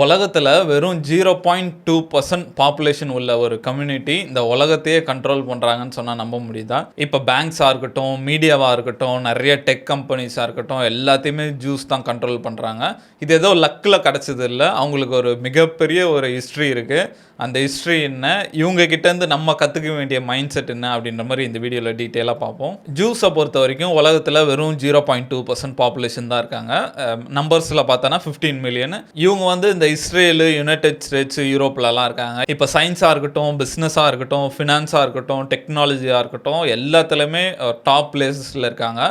உலகத்துல வெறும் 0.2% பாப்புலேஷன் உள்ள ஒரு கம்யூனிட்டி இந்த உலகத்தையே கண்ட்ரோல் பண்றாங்கன்னு சொன்னா நம்ப முடியுதா? இப்ப பேங்க்ஸா இருக்கட்டும், மீடியாவா இருக்கட்டும், நிறைய டெக் கம்பெனிஸா இருக்கட்டும், எல்லாத்தையுமே ஜூஸ் தான் கண்ட்ரோல் பண்றாங்க. இது ஏதோ லக்ல கிடைச்சது இல்ல. அவங்களுக்கு ஒரு மிகப்பெரிய ஒரு ஹிஸ்டரி இருக்கு. அந்த ஹிஸ்டரி என்ன, இவங்க கிட்ட இருந்து நம்ம கத்துக்க வேண்டிய மைண்ட் செட் என்ன அப்படின்ற மாதிரி இந்த வீடியோல டீட்டெயிலா பார்ப்போம். ஜூஸை பொறுத்த வரைக்கும் உலகத்துல வெறும் 0.2% பாப்புலேஷன் தான் இருக்காங்க. நம்பர்ஸ்ல பார்த்தோன்னா 15 மில்லியன். இவங்க வந்து இந்த இஸ்ரேலு, யுனைடெட் ஸ்டேட்ஸ், யூரோப்லலாம் இருக்காங்க. இப்போ சயின்ஸாக இருக்கட்டும், பிஸ்னஸாக இருக்கட்டும், ஃபினான்ஸாக இருக்கட்டும், டெக்னாலஜியாக இருக்கட்டும், எல்லாத்துலேயுமே டாப் பிளேசஸில் இருக்காங்க.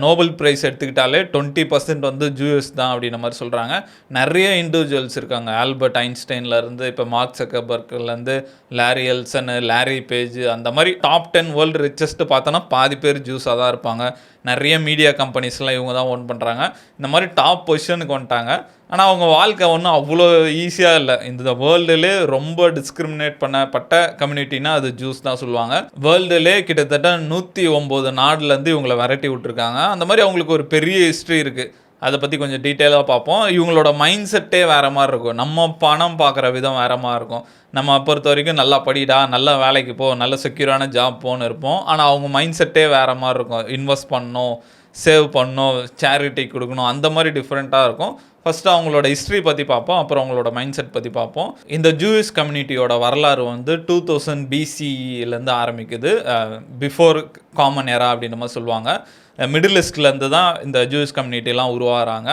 நோபல் ப்ரைஸ் எடுத்துக்கிட்டாலே 20% வந்து ஜூஎஸ் தான் அப்படின்ற மாதிரி சொல்கிறாங்க. நிறைய இண்டிவிஜுவல்ஸ் இருக்காங்க. ஆல்பர்ட் ஐன்ஸ்டைன்லேருந்து இப்போ மார்க் சக்கர்பர்க்லேருந்து லாரி எல்சனு, லாரி பேஜ், அந்த மாதிரி டாப் 10 வேர்ல்டு ரிச்சஸ்ட்டு பார்த்தோன்னா பாதி பேர் ஜூஸாக தான் இருப்பாங்க. நிறைய மீடியா கம்பெனிஸ்லாம் இவங்க தான் ஓன் பண்ணுறாங்க. இந்த மாதிரி டாப் பொசிஷனுக்கு வந்துட்டாங்க. ஆனால் அவங்க வாழ்க்கை ஒன்றும் அவ்வளோ ஈஸியாக இல்லை. இந்த வேர்ல்டுலே ரொம்ப டிஸ்கிரிமினேட் பண்ணப்பட்ட கம்யூனிட்டினா அது ஜூஸ் தான் சொல்லுவாங்க. வேர்ல்டுலே கிட்டத்தட்ட 109 நாடுலேருந்து இவங்களை விரட்டி விட்டுருக்காங்க. அந்த மாதிரி அவங்களுக்கு ஒரு பெரிய ஹிஸ்ட்ரி இருக்குது. அதை பற்றி கொஞ்சம் டீட்டெயிலாக பார்ப்போம். இவங்களோட மைண்ட் செட்டே வேறு மாதிரி இருக்கும். நம்ம பணம் பார்க்குற விதம் வேறு மாதிரி இருக்கும். நம்ம பொறுத்த வரைக்கும் நல்லா படிடா, நல்ல வேலைக்கு போ, நல்ல செக்யூரான ஜாப் போன்னு இருப்போம். ஆனால் அவங்க மைண்ட் செட்டே வேறு மாதிரி இருக்கும். இன்வெஸ்ட் பண்ணணும், சேவ் பண்ணணும், சேரிட்டி கொடுக்கணும், அந்த மாதிரி டிஃப்ரெண்ட்டாக இருக்கும். ஃபஸ்ட்டு அவங்களோட ஹிஸ்ட்ரி பற்றி பார்ப்போம், அப்புறம் அவங்களோட மைண்ட் செட் பற்றி பார்ப்போம். இந்த ஜூயிஷ் கம்யூனிட்டியோட வரலாறு வந்து 2000 BCEலேருந்து ஆரம்பிக்குது. பிஃபோர் காமன் எரா அப்படின்ற மாதிரி சொல்லுவாங்க. மிடில் ஈஸ்ட்லேருந்து தான் இந்த ஜூயிஷ் கம்யூனிட்டிலாம் உருவாகிறாங்க.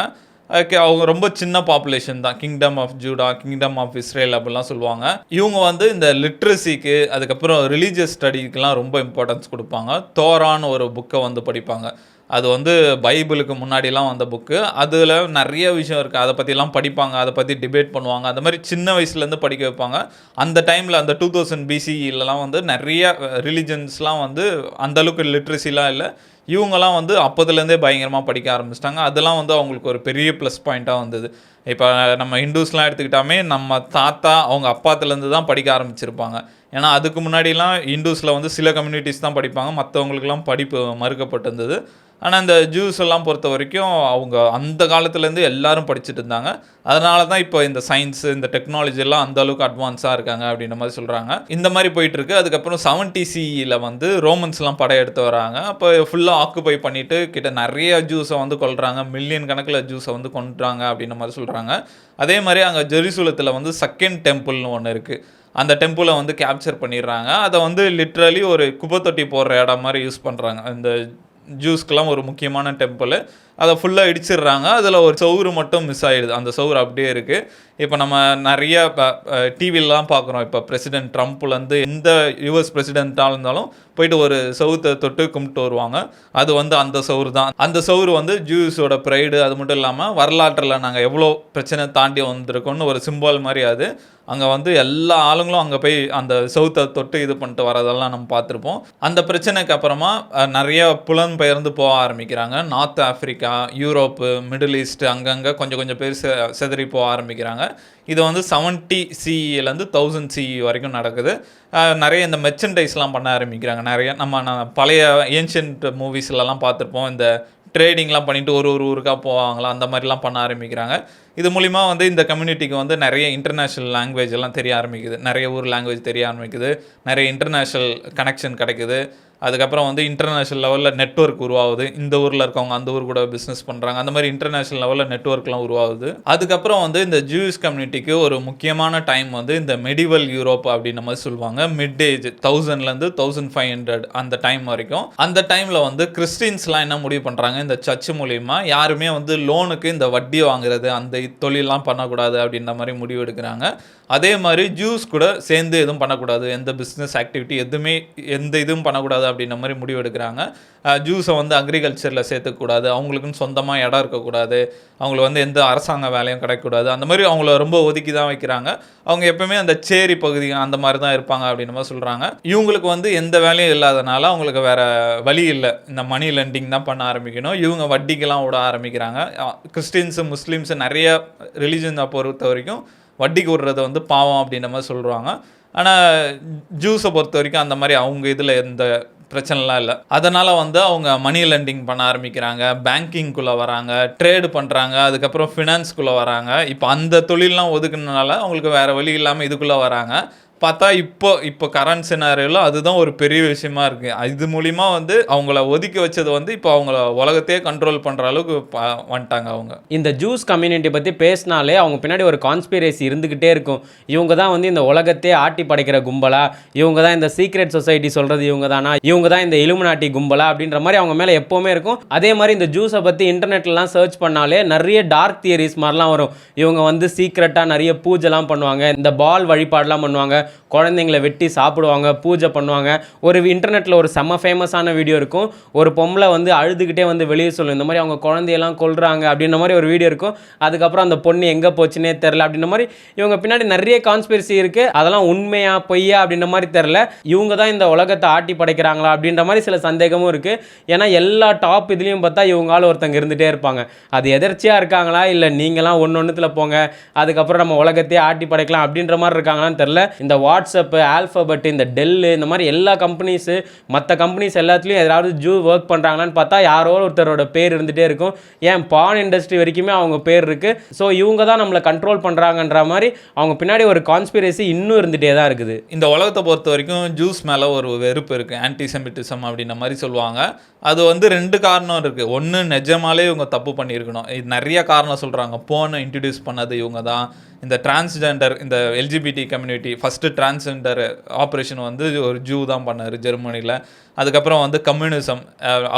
அவங்க ரொம்ப சின்ன பாப்புலேஷன் தான். Kingdom of Judah, kingdom of Israel அப்படிலாம் சொல்லுவாங்க. இவங்க வந்து இந்த லிட்ரஸிக்கு, அதுக்கப்புறம் ரிலீஜியஸ் ஸ்டடிக்கெலாம் ரொம்ப இம்பார்ட்டன்ஸ் கொடுப்பாங்க. தோரான்னு ஒரு புக்கை வந்து படிப்பாங்க. அது வந்து பைபிளுக்கு முன்னாடிலாம் வந்த புக்கு. அதில் நிறைய விஷயம் இருக்குது. அதை பற்றிலாம் படிப்பாங்க, அதை பற்றி டிபேட் பண்ணுவாங்க. அந்த மாதிரி சின்ன வயசுலேருந்து படிக்க வைப்பாங்க. அந்த டைமில் அந்த 2000 BCEலலாம் வந்து நிறைய ரிலிஜன்ஸ்லாம் வந்து அந்தளவுக்கு லிட்ரஸிலாம் இல்லை. இவங்கெல்லாம் வந்து அப்போதுலேருந்தே பயங்கரமாக படிக்க ஆரம்பிச்சிட்டாங்க. அதெல்லாம் வந்து அவங்களுக்கு ஒரு பெரிய ப்ளஸ் பாயிண்ட்டாக வந்தது. இப்போ நம்ம ஹிந்துஸ்லாம் எடுத்துக்கிட்டாமே நம்ம தாத்தா அவங்க அப்பாத்துலேருந்து தான் படிக்க ஆரம்பிச்சிருப்பாங்க. ஏன்னா அதுக்கு முன்னாடிலாம் ஹிந்துஸில் வந்து சில கம்யூனிட்டிஸ் தான் படிப்பாங்க, மற்றவங்களுக்குலாம் படிப்பு மறுக்கப்பட்டிருந்தது. ஆனால் இந்த ஜூஸ் எல்லாம் பொறுத்த வரைக்கும் அவங்க அந்த காலத்துலேருந்து எல்லாரும் படிச்சுட்டு இருந்தாங்க. அதனால தான் இப்போ இந்த சயின்ஸு, இந்த டெக்னாலஜி எல்லாம் அந்த அளவுக்கு அட்வான்ஸாக இருக்காங்க அப்படின்ற மாதிரி சொல்கிறாங்க. இந்த மாதிரி போயிட்டுருக்கு. அதுக்கப்புறம் 70 CEல வந்து ரோமன்ஸ்லாம் படையெடுத்து வராங்க. அப்போ ஃபுல்லாக ஆக்குபை பண்ணிவிட்டு கிட்ட நிறைய ஜூஸை வந்து கொல்றாங்க. மில்லியன் கணக்கில் ஜூஸை வந்து கொண்டுறாங்க அப்படின்ற மாதிரி சொல்கிறாங்க. அதே மாதிரி அங்கே ஜெருசலேத்தில் வந்து செகண்ட் டெம்பிள்னு ஒன்று இருக்குது. அந்த டெம்பிளை வந்து கேப்சர் பண்ணிடுறாங்க. அதை வந்து லிட்ரலி ஒரு குப்பை தொட்டி போடுற இடம் மாதிரி யூஸ் பண்ணுறாங்க. இந்த ஜூஸ்க்கெலாம் ஒரு முக்கியமான டெம்பிள். அதை ஃபுல்லாக இடிச்சிடுறாங்க. அதில் ஒரு சவுறு மட்டும் மிஸ் ஆகிடுது. அந்த சவுறு அப்படியே இருக்குது. இப்போ நம்ம நிறைய டிவிலலாம் பார்க்குறோம். இப்போ பிரசிடென்ட் ட்ரம்ப்லேருந்து எந்த US பிரசிடென்ட்டாக இருந்தாலும் போயிட்டு ஒரு சவுத்தை தொட்டு கும்பிட்டு வருவாங்க. அது வந்து அந்த சவுறு தான். அந்த சவுறு வந்து ஜூஸோட ப்ரைடு. அது மட்டும் இல்லாமல் வரலாற்றில் நாங்கள் எவ்வளோ பிரச்சனை தாண்டி வந்திருக்கோன்னு ஒரு சிம்பால் மாதிரி. அது அங்கே வந்து எல்லா ஆளுங்களும் அங்கே போய் அந்த சவுத்தை தொட்டு இது பண்ணிட்டு வரதெல்லாம் நம்ம பார்த்துருப்போம். அந்த பிரச்சனைக்கு அப்புறமா நிறைய புலம்பெயர்ந்து போக ஆரம்பிக்கிறாங்க. North Africa, Europe, Middle East, அங்கங்கே கொஞ்சம் கொஞ்சம் பேர் செதறி போக ஆரம்பிக்கிறாங்க. இது வந்து 70 CEலேருந்து 1000 CE வரைக்கும் நடக்குது. நிறைய இந்த மெர்ச்சன்டைஸ்லாம் பண்ண ஆரம்பிக்கிறாங்க. நிறைய நம்ம பழைய ஏன்ஷியன்ட் மூவிஸ்லலாம் பார்த்துருப்போம். இந்த ட்ரேடிங்லாம் பண்ணிவிட்டு ஒரு ஊருக்காக போவாங்களா, அந்த மாதிரிலாம் பண்ண ஆரம்பிக்கிறாங்க. இது மூலிமா வந்து இந்த கம்யூனிட்டிக்கு வந்து நிறைய இன்டர்நேஷ்னல் லாங்குவேஜ் எல்லாம் தெரிய ஆரம்பிக்குது. நிறைய ஊர் லாங்குவேஜ் தெரிய ஆரம்பிக்குது. நிறைய இன்டர்நேஷ்னல் கனெக்ஷன் கிடைக்குது. அதுக்கப்புறம் வந்து இன்டர்நேஷ்னல் லெவலில் நெட்வொர்க் உருவாகுது. இந்த ஊரில் இருக்கவங்க அந்த ஊர் கூட பிஸ்னஸ் பண்ணுறாங்க. அந்த மாதிரி இன்டர்நேஷ்னல் லெவலில் நெட்வொர்க்லாம் உருவாகுது. அதுக்கப்புறம் வந்து இந்த ஜூயிஷ் கம்யூனிட்டிக்கு ஒரு முக்கியமான டைம் வந்து இந்த மெடிவல் யூரோப் அப்படின்ற மாதிரி சொல்லுவாங்க. மிட் ஏஜ் 1000லேருந்து 1500 அந்த டைம் வரைக்கும். அந்த டைமில் வந்து கிறிஸ்டின்ஸ்லாம் என்ன முடிவு பண்ணுறாங்க, இந்த சர்ச் மூலிமா யாருமே வந்து லோனுக்கு இந்த வட்டி வாங்குறது, அந்த தொழிலெலாம் பண்ணக்கூடாது அப்படின்ற மாதிரி முடிவு எடுக்கிறாங்க. அதே மாதிரி ஜூஸ் கூட சேர்ந்து எதுவும் பண்ணக்கூடாது, எந்த பிஸ்னஸ் ஆக்டிவிட்டி எந்த இதுவும் பண்ணக்கூடாது அப்படின்ற மாதிரி முடிவு எடுக்கிறாங்க. ஜூஸை வந்து அக்ரிகல்ச்சரில் சேர்த்துக்கூடாது, அவங்களுக்குன்னு சொந்தமாக இடம் இருக்கக்கூடாது, அவங்களுக்கு வந்து எந்த அரசாங்க வேலையும் கிடைக்கக்கூடாது. அந்த மாதிரி அவங்கள ரொம்ப ஒதுக்கி தான் வைக்கிறாங்க. அவங்க எப்பவுமே அந்த சேரி பகுதி அந்த மாதிரி தான் இருப்பாங்க அப்படின்ற மாதிரி சொல்கிறாங்க. இவங்களுக்கு வந்து எந்த வேலையும் இல்லாதனால அவங்களுக்கு வேறு வழி இல்லை, இந்த மணி லெண்டிங் தான் பண்ண ஆரம்பிக்கணும். இவங்க வட்டிக்கெல்லாம் விட ஆரம்பிக்கிறாங்க. கிறிஸ்டின்ஸு, முஸ்லீம்ஸு நிறைய ரிலீஜனை பொறுத்த வரைக்கும் வட்டிக்கு விடுறத வந்து பாவம் அப்படின்ற மாதிரி சொல்கிறாங்க. ஆனால் ஜூஸை பொறுத்த வரைக்கும் அந்த மாதிரி அவங்க இதில் எந்த பிரச்சனைலாம் இல்லை. அதனால் வந்து அவங்க மணி லெண்டிங் பண்ண ஆரம்பிக்கிறாங்க, பேங்கிங்குள்ளே வராங்க, ட்ரேடு பண்ணுறாங்க, அதுக்கப்புறம் ஃபினான்ஸ்குள்ளே வராங்க. இப்போ அந்த தொழிலெலாம் ஒதுக்குனனால அவங்களுக்கு வேறு வழி இல்லாமல் இதுக்குள்ளே வராங்க. பார்த்தா இப்போ கரண்ட் சினாரியோவில் அதுதான் ஒரு பெரிய விஷயமா இருக்குது. இது மூலிமா வந்து அவங்கள ஒதுக்கி வச்சது வந்து இப்போ அவங்கள உலகத்தையே கண்ட்ரோல் பண்ணுற அளவுக்கு வந்துட்டாங்க அவங்க. இந்த ஜூஸ் கம்யூனிட்டி பற்றி பேசினாலே அவங்க பின்னாடி ஒரு கான்ஸ்பிரசி இருந்துக்கிட்டே இருக்கும். இவங்க தான் வந்து இந்த உலகத்தையே ஆட்டி படைக்கிற கும்பலா, இவங்க தான் இந்த சீக்ரெட் சொசைட்டி சொல்கிறது இவங்க தானா, இவங்க தான் இந்த இலுமினாட்டி கும்பலா அப்படின்ற மாதிரி அவங்க மேலே எப்போவுமே இருக்கும். அதே மாதிரி இந்த ஜூஸை பற்றி இன்டர்நெட்லாம் சர்ச் பண்ணாலே நிறைய டார்க் தியரிஸ் மாதிரிலாம் வரும். இவங்க வந்து சீக்ரெட்டாக நிறைய பூஜைலாம் பண்ணுவாங்க, இந்த பால் வழிபாடெலாம் பண்ணுவாங்க, குழந்தைங்களை வெட்டி சாப்பிடுவாங்க, பூஜை பண்ணுவாங்க. ஒரு இன்டர்நெட்டில் ஒரு செம்ம ஃபேமஸான வீடியோ இருக்கும். ஒரு பொம்பளை வந்து அழுதுகிட்டே வந்து வெளியே சொல்லும், இந்த மாதிரி அவங்க குழந்தையெல்லாம் கொல்றாங்க அப்படின்ற மாதிரி ஒரு வீடியோ இருக்கும். அதுக்கப்புறம் அந்த பொண்ணு எங்கே போச்சுன்னே தெரில அப்படின்ற மாதிரி இவங்க பின்னாடி நிறைய கான்ஸ்பிரசி இருக்குது. அதெல்லாம் உண்மையா பொய்யா அப்படின்ற மாதிரி தெரில. இவங்க தான் இந்த உலகத்தை ஆட்டி படைக்கிறாங்களா அப்படின்ற மாதிரி சில சந்தேகமும் இருக்குது. ஏன்னா எல்லா டாப் இதுலேயும் பார்த்தா இவங்களால ஒருத்தங்க இருந்துகிட்டே இருப்பாங்க. அது எதர்ச்சியாக இருக்காங்களா இல்லை நீங்களாம் ஒன்று போங்க அதுக்கப்புறம் நம்ம உலகத்தையே ஆட்டி படைக்கலாம் அப்படின்ற மாதிரி இருக்காங்களான்னு தெரில. இந்த வாட்ஸ்அப்பு, ஆல்ஃபபெட், இந்த டெல்லு, இந்த மாதிரி எல்லா கம்பெனிஸு, மற்ற கம்பெனிஸ் எல்லாத்துலேயும் ஏதாவது ஜூ ஒர்க் பண்ணுறாங்களான்னு பார்த்தா யாரோ ஒருத்தரோட பேர் இருந்துகிட்டே இருக்கும். ஏன் பான் இண்டஸ்ட்ரி வரைக்குமே அவங்க பேர் இருக்குது. ஸோ இவங்க தான் நம்மளை கண்ட்ரோல் பண்ணுறாங்கன்ற மாதிரி அவங்க பின்னாடி ஒரு கான்ஸ்பிரசி இன்னும் இருந்துகிட்டே தான் இருக்குது. இந்த உலகத்தை பொறுத்த வரைக்கும் ஜூஸ் மேலே ஒரு வெறுப்பு இருக்குது, ஆன்டிசெமிட்டிசம் அப்படின்ற மாதிரி சொல்லுவாங்க. அது வந்து 2 காரணம் இருக்குது. ஒன்று, நிஜமாலே இவங்க தப்பு பண்ணியிருக்கணும். இது நிறைய காரணம் சொல்கிறாங்க. போனை இன்ட்ரடியூஸ் பண்ணது இவங்க தான். இந்த டிரான்ஸ்ஜெண்டர், இந்த LGBT community first transgender operation வந்து ஒரு ஜூ தான் பண்ணார் ஜெர்மனியில். அதுக்கப்புறம் வந்து கம்யூனிசம்,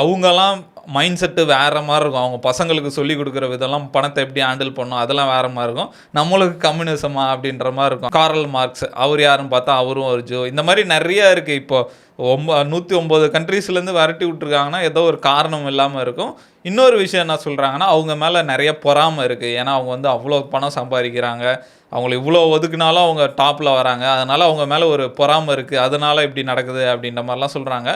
அவங்கெல்லாம் மைண்ட் செட்டு வேறு மாதிரி இருக்கும். அவங்க பசங்களுக்கு சொல்லிக் கொடுக்குற விதம்லாம், பணத்தை எப்படி ஹேண்டில் பண்ணணும் அதெல்லாம் வேறு மாதிரி இருக்கும். நம்மளுக்கு கம்யூனிசமா அப்படின்ற மாதிரி இருக்கும். காரல் மார்க்ஸ், அவர் யாருன்னு பார்த்தா அவரும் ஒரு ஜூ. இந்த மாதிரி நிறையா இருக்குது. இப்போ 109 கண்ட்ரீஸ்லேருந்து விரட்டி விட்ருக்காங்கன்னா ஏதோ ஒரு காரணம் இல்லாமல் இருக்கும். இன்னொரு விஷயம் என்ன சொல்கிறாங்கன்னா, அவங்க மேலே நிறைய பொறாமை இருக்குது. ஏன்னா அவங்க வந்து அவ்வளோ பணம் சம்பாதிக்கிறாங்க, அவங்கள இவ்வளோ ஒதுக்குனாலும் அவங்க டாப்பில் வராங்க, அதனால் அவங்க மேலே ஒரு பொறாமை இருக்குது, அதனால் இப்படி நடக்குது அப்படின்ற மாதிரிலாம் சொல்கிறாங்க.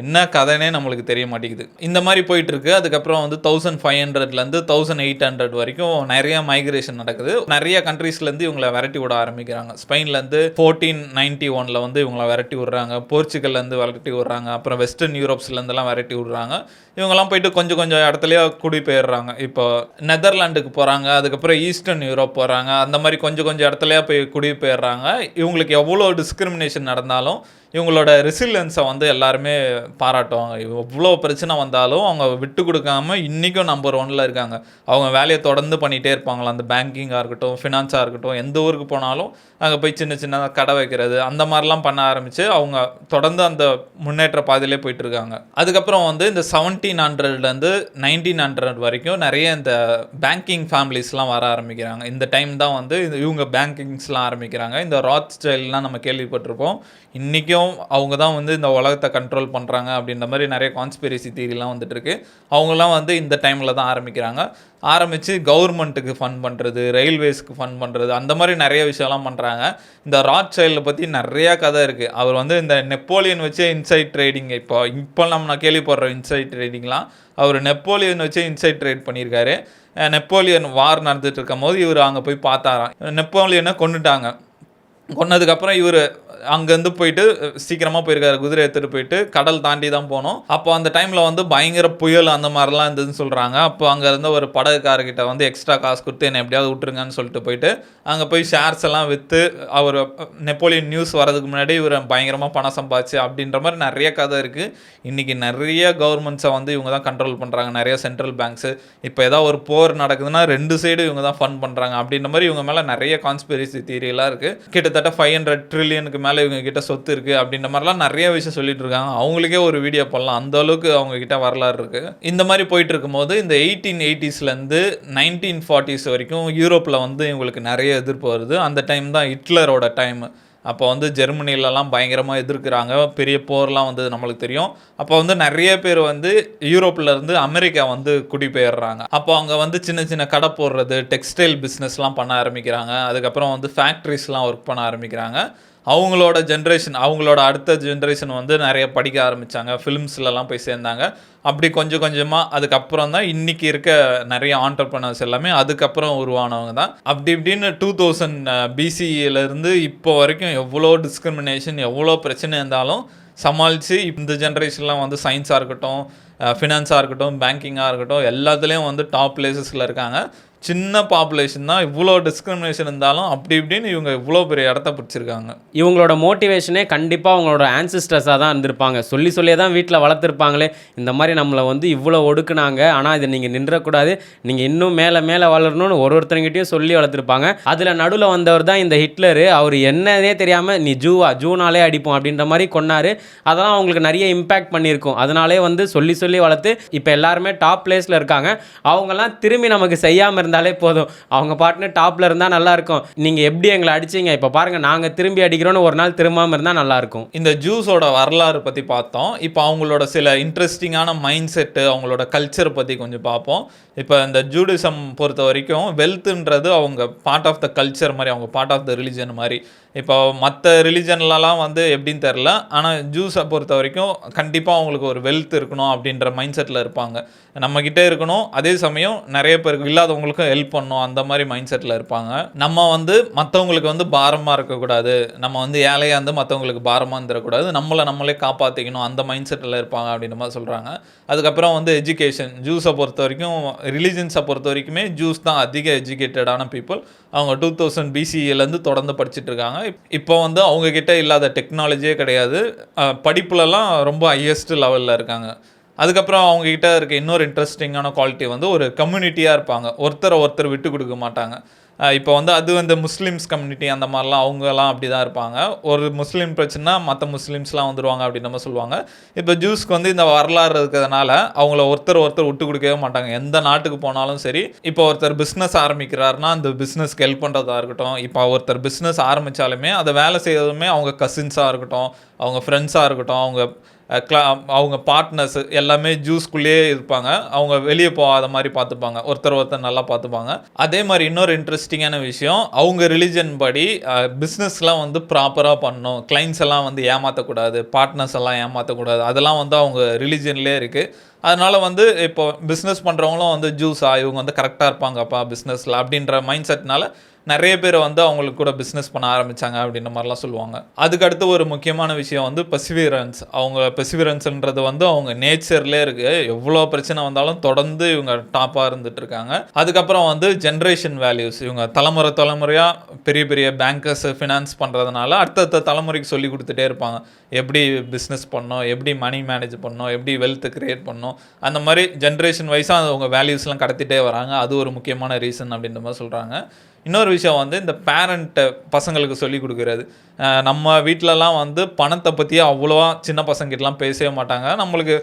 என்ன கதைனே நம்மளுக்கு தெரிய மாட்டேங்குது. இந்த மாதிரி போயிட்டுருக்கு. அதுக்கப்புறம் வந்து 1500லேருந்து 1800 வரைக்கும் நிறைய மைக்ரேஷன் நடக்குது. நிறைய கண்ட்ரீஸ்லேருந்து இவங்களை விரட்டி விட ஆரம்பிக்கிறாங்க. ஸ்பெயின்லேருந்து 1491 வந்து இவங்களை விரட்டி விடுறாங்க, போர்ச்சுகல்லேருந்து விரட்டி விடுறாங்க, அப்புறம் வெஸ்டர்ன் யூரோப்ஸ்லேருந்துலாம் விரட்டி விடுறாங்க. இவங்கெல்லாம் போயிட்டு கொஞ்சம் கொஞ்சம் இடத்துலையே குடி போயிடுறாங்க. இப்போ நெதர்லாண்டுக்கு போகிறாங்க, அதுக்கப்புறம் ஈஸ்டர்ன் யூரோப் போகிறாங்க. அந்த மாதிரி கொஞ்சம் கொஞ்சம் இடத்துலையே போய் குடி போயிடுறாங்க. இவங்களுக்கு எவ்வளோ டிஸ்கிரிமினேஷன் நடந்தாலும் இவங்களோட ரெசிலியன்ஸை வந்து எல்லாருமே பாராட்டுவாங்க. எவ்வளோ பிரச்சனை வந்தாலும் அவங்க விட்டு கொடுக்காம இன்றைக்கும் நம்பர் 1ல் இருக்காங்க. அவங்க வேலையை தொடர்ந்து பண்ணிகிட்டே இருப்பாங்களா. அந்த பேங்கிங்காக இருக்கட்டும், ஃபினான்ஸாக இருக்கட்டும், எந்த ஊருக்கு போனாலும் அங்கே போய் சின்ன சின்ன கடை வைக்கிறது அந்த மாதிரிலாம் பண்ண ஆரம்பித்து அவங்க தொடர்ந்து அந்த முன்னேற்ற பாதையிலே போயிட்டுருக்காங்க. அதுக்கப்புறம் வந்து இந்த 1700லேருந்து 1900 வரைக்கும் நிறைய இந்த பேங்கிங் ஃபேமிலிஸ்லாம் வர ஆரம்பிக்கிறாங்க. இந்த டைம் தான் வந்து இவங்க பேங்கிங்ஸ்லாம் ஆரம்பிக்கிறாங்க. இந்த ராத்ஸ்டைல்ட்லாம் நம்ம கேள்விப்பட்டிருப்போம். இன்றைக்கும் அவங்க தான் வந்து இந்த உலகத்தை கண்ட்ரோல் பண்ணுறாங்க அப்படின்ற மாதிரி நிறைய கான்ஸ்பிரசி தியரிலாம் வந்துட்டுருக்கு. அவங்களாம் வந்து இந்த டைமில் தான் ஆரம்பித்து கவர்மெண்ட்டுக்கு ஃபண்ட் பண்ணுறது, ரயில்வேஸ்க்கு ஃபண்ட் பண்ணுறது, அந்த மாதிரி நிறைய விஷயம்லாம் பண்ணுறாங்க. இந்த ராத்ஸ்டைல்டை பற்றி நிறையா கதை இருக்குது. அவர் வந்து இந்த நெப்போலியன் வச்சு இன்சைட் ட்ரேடிங், இப்போ நான் கேள்விப்படுற இன்சைட் ட்ரேடிங்லாம் அவர் நெப்போலியன் வச்சு இன்சைட் ட்ரேட் பண்ணியிருக்காரு. நெப்போலியன் வார் நடந்துட்டு இருக்கும் போது இவர் அங்கே போய் பார்த்தாராம். நெப்போலியனை கொன்னதுக்கப்புறம் இவர் அங்கேருந்து போயிட்டு சீக்கிரமாக போயிருக்காரு, குதிரை எடுத்துகிட்டு போயிட்டு கடல் தாண்டி தான் போனோம். அப்போ அந்த டைமில் வந்து பயங்கர புயல் அந்த மாதிரிலாம் இருந்ததுன்னு சொல்கிறாங்க. அப்போ அங்கே இருந்த ஒரு படகுக்காரர்கிட்ட வந்து எக்ஸ்ட்ரா காசு கொடுத்து என்னை எப்படியாவது விட்டுருங்கன்னு சொல்லிட்டு போயிட்டு அங்கே போய் ஷேர்ஸ் எல்லாம் விற்று அவர் நெப்போலியன் நியூஸ் வரதுக்கு முன்னாடி இவர் பயங்கரமாக பணம் சம்பாதிச்சு அப்படின்ற மாதிரி நிறைய கதை இருக்குது. இன்றைக்கி நிறைய கவர்மெண்ட்ஸை வந்து இவங்க தான் கண்ட்ரோல் பண்ணுறாங்க, நிறைய சென்ட்ரல் பேங்க்ஸு. இப்போ ஏதாவது ஒரு போர் நடக்குதுன்னா 2 சைடு இவங்க தான் ஃபண்ட் பண்ணுறாங்க அப்படின்ற மாதிரி இவங்க மேலே நிறைய கான்ஸ்பிரசி தியரியெல்லாம் இருக்குது. கிட்டத்தட்ட 500 ட்ரில்லியனுக்கு மேலே இவங்க கிட்ட சொத்து இருக்குது அப்படின்ற மாதிரிலாம் நிறைய விஷயம் சொல்லிட்டு இருக்காங்க. அவங்களுக்கே ஒரு வீடியோ பண்ணலாம், அந்த அளவுக்கு அவங்க கிட்ட வரலாறு இருக்குது. இந்த மாதிரி போயிட்டு இருக்கும்போது இந்த 1880ஸ்லேருந்து 1940s வரைக்கும் யூரோப்பில் வந்து இவங்களுக்கு நிறைய எதிர்ப்பு வருது. அந்த டைம் தான் ஹிட்லரோட டைம். அப்போ வந்து ஜெர்மனிலலாம் பயங்கரமாக எதிர்க்கிறாங்க, பெரிய போர்லாம் வந்தது நம்மளுக்கு தெரியும். அப்போ வந்து நிறைய பேர் வந்து யூரோப்லேருந்து அமெரிக்கா வந்து குடிபெயர்றாங்க. அப்போ அங்கே வந்து சின்ன சின்ன கடை போடுறது, டெக்ஸ்டைல் பிஸ்னஸ்லாம் பண்ண ஆரம்பிக்கிறாங்க. அதுக்கப்புறம் வந்து ஃபேக்ட்ரிஸ்லாம் ஒர்க் பண்ண ஆரம்பிக்கிறாங்க. அவங்களோட ஜென்ரேஷன், அவங்களோட அடுத்த ஜென்ரேஷன் வந்து நிறைய படிக்க ஆரம்பித்தாங்க, ஃபிலிம்ஸ்லலாம் போய் சேர்ந்தாங்க. அப்படி கொஞ்சம் கொஞ்சமாக அதுக்கப்புறம் தான் இன்றைக்கி இருக்க நிறைய ஆண்டர்ப்ரனர்ஸ் எல்லாமே அதுக்கப்புறம் உருவானவங்க தான். அப்படி இப்படின்னு 2000 பிசியிலேருந்து இப்போ வரைக்கும் எவ்வளோ டிஸ்கிரிமினேஷன், எவ்வளோ பிரச்சனை இருந்தாலும் சமாளித்து இந்த ஜென்ரேஷன்லாம் வந்து சயின்ஸாக இருக்கட்டும், ஃபினான்ஸாக இருக்கட்டும், பேங்கிங்காக இருக்கட்டும், எல்லாத்துலேயும் வந்து டாப் பிளேசஸில் இருக்காங்க. சின்ன பாப்புலேஷன் தான், இவ்வளோ டிஸ்கிரிமினேஷன் இருந்தாலும் அப்படி இப்படின்னு இவங்க இவ்வளோ பெரிய இடத்த பிடிச்சிருக்காங்க. இவங்களோட மோட்டிவேஷனே கண்டிப்பாக அவங்களோட ஆன்சிஸ்டர்ஸாக தான் இருந்திருப்பாங்க. சொல்லியே தான் வீட்டில் வளர்த்துருப்பாங்களே, இந்த மாதிரி நம்மளை வந்து இவ்வளோ ஒடுக்குனாங்க, ஆனால் இதை நீங்கள் நின்றக்கூடாது, நீங்கள் இன்னும் மேலே மேலே வளரணும்னு ஒருத்தருங்கிட்டையும் சொல்லி வளர்த்துருப்பாங்க. அதில் நடுவில் வந்தவர் தான் இந்த ஹிட்லரு. அவர் என்னன்னே தெரியாமல் நீ ஜூனாலே அடிப்போம் அப்படின்ற மாதிரி கொன்னார். அதெல்லாம் அவங்களுக்கு நிறைய இம்பேக்ட் பண்ணியிருக்கும். அதனாலே வந்து சொல்லி வளர்த்து இப்போ எல்லாருமே டாப் பிளேஸில் இருக்காங்க. அவங்கெல்லாம் திரும்பி நமக்கு செய்யாமல் இருந்தாலே போதும், அவங்க பாட்டுன்னு டாப்ல இருந்தால் நல்லா இருக்கும். நீங்க எப்படி எங்களை அடிச்சீங்க, இப்போ பாருங்க நாங்க திரும்பி அடிக்கிறோன்னு ஒரு நாள் திரும்பாம இருந்தா நல்லா இருக்கும். இந்த ஜூஸோட வரலாறு பத்தி பார்த்தோம். இப்போ அவங்களோட சில இன்ட்ரெஸ்டிங்கான மைண்ட் செட்டு, அவங்களோட கல்ச்சர் பத்தி கொஞ்சம் பார்ப்போம். இப்போ இந்த ஜூடிசம் பொறுத்த வரைக்கும் வெல்த்ன்றது அவங்க பார்ட் ஆஃப் த கல்ச்சர் மாதிரி, அவங்க பார்ட் ஆஃப் த ரிலிஜன் மாதிரி. இப்போ மற்ற ரிலிஜன்லலாம் வந்து எப்படின்னு தெரில, ஆனால் ஜூஸை பொறுத்த வரைக்கும் கண்டிப்பாக அவங்களுக்கு ஒரு வெல்த் இருக்கணும் அப்படின்ற மைண்ட் செட்டில் இருப்பாங்க. நம்மக்கிட்டே இருக்கணும், அதே சமயம் நிறைய பேருக்கு இல்லாதவங்களுக்கும் ஹெல்ப் பண்ணணும், அந்த மாதிரி மைண்ட் செட்டில் இருப்பாங்க. நம்ம வந்து மற்றவங்களுக்கு வந்து பாரமாக இருக்கக்கூடாது, நம்ம வந்து ஏழையாக இருந்து மற்றவங்களுக்கு பாரமாக இருந்துடக்கூடாது, நம்மளே காப்பாற்றிக்கணும், அந்த மைண்ட் செட்டில் இருப்பாங்க அப்படின்ற மாதிரி சொல்கிறாங்க. அதுக்கப்புறம் வந்து எஜுகேஷன், ஜூஸை பொறுத்த வரைக்கும், ரிலீஜன்ஸை பொறுத்த வரைக்குமே ஜூஸ் தான் அதிக எஜுகேட்டடான பீப்புள். அவங்க 2000 பிசியிலேருந்து தொடர்ந்து படிச்சுட்டு இருக்காங்க. இப்போ வந்து அவங்கக்கிட்ட இல்லாத டெக்னாலஜியே கிடையாது, படிப்புலலாம் ரொம்ப ஹையஸ்ட் லெவலில் இருக்காங்க. அதுக்கப்புறம் அவங்கக்கிட்ட இருக்க இன்னொரு இன்ட்ரெஸ்டிங்கான குவாலிட்டி வந்து ஒரு கம்யூனிட்டியாக இருப்பாங்க, ஒருத்தர் விட்டு கொடுக்க மாட்டாங்க. இப்போ வந்து அது வந்து முஸ்லீம்ஸ் கம்யூனிட்டி அந்த மாதிரிலாம் அவங்கலாம் அப்படி தான் இருப்பாங்க. ஒரு முஸ்லீம் பிரச்சனை மற்ற முஸ்லீம்ஸ்லாம் வந்துடுவாங்க அப்படின்னு நம்ம சொல்லுவாங்க. இப்போ ஜூஸ்க்கு வந்து இந்த வரலாறு இருக்கிறதுனால அவங்கள ஒருத்தர் விட்டு கொடுக்கவே மாட்டாங்க. எந்த நாட்டுக்கு போனாலும் சரி, இப்போ ஒருத்தர் பிஸ்னஸ் ஆரம்பிக்கிறாருன்னா அந்த பிஸ்னஸ்க்கு ஹெல்ப் பண்ணுறதா இருக்கட்டும், இப்போ ஒருத்தர் பிஸ்னஸ் ஆரம்பித்தாலுமே அதை வேலை செய்யறதுமே அவங்க கசின்ஸாக இருக்கட்டும், அவங்க ஃப்ரெண்ட்ஸாக இருக்கட்டும், அவங்க பார்ட்னர்ஸ் எல்லாமே ஜூஸ்குள்ளேயே இருப்பாங்க. அவங்க வெளியே போகாத மாதிரி பார்த்துப்பாங்க, ஒருத்தர் நல்லா பார்த்துப்பாங்க. அதே மாதிரி இன்னொரு இன்ட்ரெஸ்டிங்கான விஷயம், அவங்க ரிலிஜன் படி பிஸ்னஸ்லாம் வந்து ப்ராப்பராக பண்ணணும், கிளைண்ட்ஸ் எல்லாம் வந்து ஏமாற்றக்கூடாது, பார்ட்னர்ஸ் எல்லாம் ஏமாற்றக்கூடாது, அதெல்லாம் வந்து அவங்க ரிலிஜன்லேயே இருக்குது. அதனால் வந்து இப்போ பிஸ்னஸ் பண்ணுறவங்களும் வந்து இவங்க வந்து கரெக்டாக இருப்பாங்கப்பா பிஸ்னஸில் அப்படின்ற மைண்ட் செட்னால நிறைய பேர் வந்து அவங்களுக்கு கூட பிஸ்னஸ் பண்ண ஆரம்பித்தாங்க அப்படின்ற மாதிரிலாம் சொல்லுவாங்க. அதுக்கடுத்து ஒரு முக்கியமான விஷயம் வந்து பெர்சிவியரன்ஸ். அவங்க பெர்சிவியரன்ஸ்ன்றது வந்து அவங்க நேச்சர்லேயே இருக்குது. எவ்வளோ பிரச்சனை வந்தாலும் தொடர்ந்து இவங்க டாப்பாக இருந்துட்டு இருக்காங்க. அதுக்கப்புறம் வந்து ஜென்ரேஷன் வேல்யூஸ், இவங்க தலைமுறையாக பெரிய பெரிய பேங்கர்ஸ் ஃபினான்ஸ் பண்ணுறதுனால அடுத்த தலைமுறைக்கு சொல்லி கொடுத்துட்டே இருப்பாங்க, எப்படி பிஸ்னஸ் பண்ணணும், எப்படி மணி மேனேஜ் பண்ணணும், எப்படி வெல்த் கிரியேட் பண்ணணும், அந்த மாதிரி ஜென்ரேஷன் வைஸாக அவங்க வேல்யூஸ்லாம் கடத்திட்டே வராங்க. அது ஒரு முக்கியமான ரீசன் அப்படின்ற மாதிரி சொல்கிறாங்க. இன்னொரு விஷயம் வந்து இந்த பேரண்ட்டை பசங்களுக்கு சொல்லி கொடுக்குறது. நம்ம வீட்டிலலாம் வந்து பணத்தை பற்றியே அவ்வளோவா சின்ன பசங்கிட்டலாம் பேசவே மாட்டாங்க. நம்மளுக்கு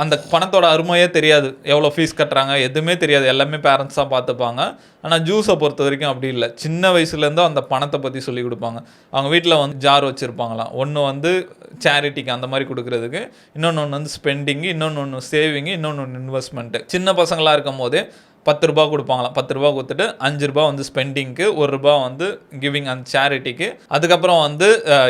அந்த பணத்தோட அருமையே தெரியாது, எவ்வளோ ஃபீஸ் கட்டுறாங்க எதுவுமே தெரியாது, எல்லாமே பேரண்ட்ஸ் தான் பார்த்துப்பாங்க. ஆனால் ஜூஸை பொறுத்த வரைக்கும் அப்படி இல்லை, சின்ன வயசுலேருந்தும் அந்த பணத்தை பற்றி சொல்லி கொடுப்பாங்க. அவங்க வீட்டில் வந்து ஜார் வச்சுருப்பாங்களாம், ஒன்று வந்து சேரிட்டிக்கு அந்த மாதிரி கொடுக்குறதுக்கு, இன்னொன்று வந்து ஸ்பெண்டிங்கு, இன்னொன்று சேவிங்கு, இன்னொன்று இன்வெஸ்ட்மெண்ட்டு. சின்ன பசங்களாக இருக்கும் போதே 10 ரூபா கொடுப்பாங்களாம். 10 ரூபா கொடுத்துட்டு 5 ரூபா வந்து ஸ்பெண்டிங்க்கு, 1 ரூபா வந்து கிவிங் அந்த சேரிட்டிக்கு, அதுக்கப்புறம் வந்து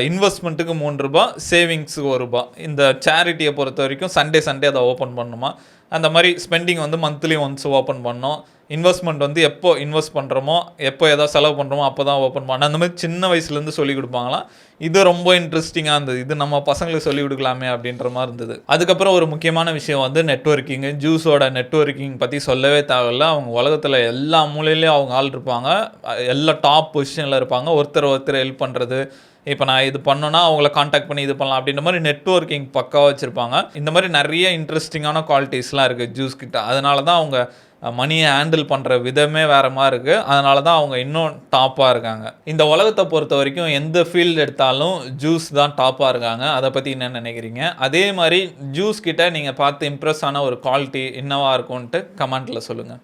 இன்வெஸ்ட்மெண்ட்டுக்கு 3 ரூபா, சேவிங்ஸுக்கு 1 ரூபா. இந்த சேரிட்டியை பொறுத்த வரைக்கும் சண்டே அதை ஓப்பன் பண்ணணுமா. அந்த மாதிரி ஸ்பெண்டிங் வந்து மந்த்லி ஒன்ஸ் ஓப்பன் பண்ணோம். இன்வெஸ்ட்மெண்ட் வந்து எப்போ இன்வெஸ்ட் பண்ணுறோமோ, எப்போ ஏதாவது செலவு பண்ணுறோமோ அப்போ தான் ஓப்பன் பண்ணோம். அந்த மாதிரி சின்ன வயசுலேருந்து சொல்லிக் கொடுப்பாங்களாம். இது ரொம்ப இன்ட்ரெஸ்டிங்காக இருந்தது, இது நம்ம பசங்களுக்கு சொல்லிக் கொடுக்கலாமே அப்படின்ற மாதிரி இருந்தது. அதுக்கப்புறம் ஒரு முக்கியமான விஷயம் வந்து நெட்வொர்க்கிங்கு. ஜூஸோட நெட்வொர்க்கிங் பற்றி சொல்லவே தேவையில்லை. அவங்க உலகத்தில் எல்லா மூலையிலையும் அவங்க ஆள் இருப்பாங்க, எல்லா டாப் பொசிஷனில் இருப்பாங்க, ஒருத்தர் ஹெல்ப் பண்ணுறது. இப்போ நான் இது பண்ணோன்னா அவங்கள காண்டாக்ட் பண்ணி இது பண்ணலாம் அப்படின்ற மாதிரி நெட்வொர்க்கிங் பக்காவாக வச்சுருப்பாங்க. இந்த மாதிரி நிறைய இன்ட்ரெஸ்டிங்கான குவாலிட்டிஸ்லாம் இருக்குது ஜூஸ் கிட்ட. அதனால தான் அவங்க மணியை ஹேண்டில் பண்ணுற விதமே வேறு மாதிரி இருக்குது. அதனால தான் அவங்க இன்னும் டாப்பாக இருக்காங்க. இந்த உலகத்தை பொறுத்த வரைக்கும் எந்த ஃபீல்டு எடுத்தாலும் ஜூஸ் தான் டாப்பாக இருக்காங்க. அதை பற்றி என்ன நினைக்கிறீங்க? அதே மாதிரி ஜூஸ் கிட்ட நீங்கள் பார்த்து இம்ப்ரெஸ் ஆன ஒரு குவாலிட்டி என்னவாக இருக்கும்ன்ட்டு கமெண்ட்டில் சொல்லுங்கள்.